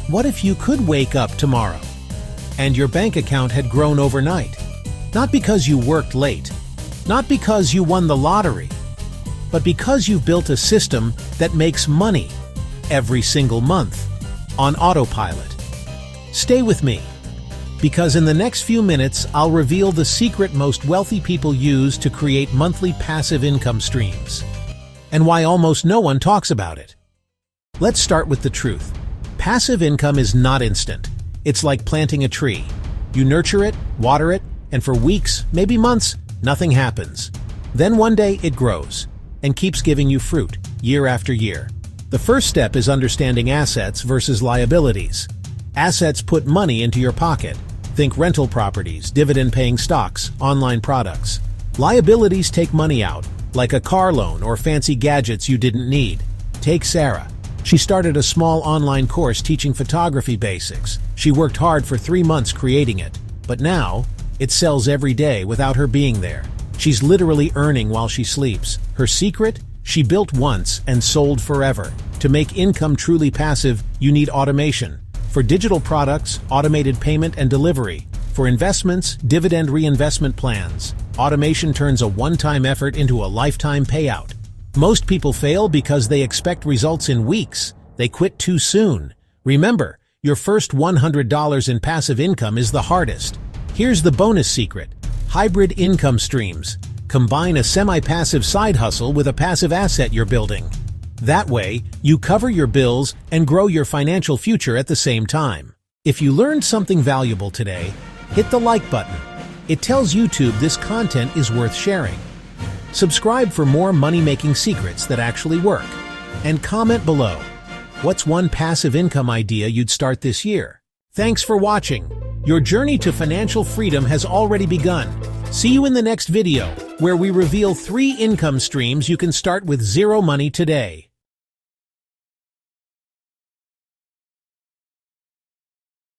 What if you could wake up tomorrow and your bank account had grown overnight? Not because you worked late, not because you won the lottery, but because you've built a system that makes money every single month on autopilot. Stay with me, because in the next few minutes I'll reveal the secret most wealthy people use to create monthly passive income streams, and why almost no one talks about it. Let's start with the truth. Passive income is not instant. It's like planting a tree. You nurture it, water it, and for weeks, maybe months, nothing happens. Then one day it grows and keeps giving you fruit year after year. The first step is understanding assets versus liabilities. Assets put money into your pocket. Think rental properties, dividend-paying stocks, online products. Liabilities take money out, like a car loan or fancy gadgets you didn't need. Take Sarah. She started a small online course teaching photography basics. She worked hard for 3 months creating it, but now it sells every day without her being there. She's literally earning while she sleeps. Her secret? She built once and sold forever. To make income truly passive, you need automation. For digital products, automated payment and delivery. For investments, dividend reinvestment plans. Automation turns a one-time effort into a lifetime payout. Most people fail because they expect results in weeks. They quit too soon. Remember, your first $100 in passive income is the hardest. Here's the bonus secret. Hybrid income streams. Combine a semi-passive side hustle with a passive asset you're building. That way, you cover your bills and grow your financial future at the same time. If you learned something valuable today, hit the like button. It tells YouTube this content is worth sharing. Subscribe for more money-making secrets that actually work. And comment below, what's one passive income idea you'd start this year? Thanks for watching. Your journey to financial freedom has already begun. See you in the next video, where we reveal 3 income streams you can start with zero money today.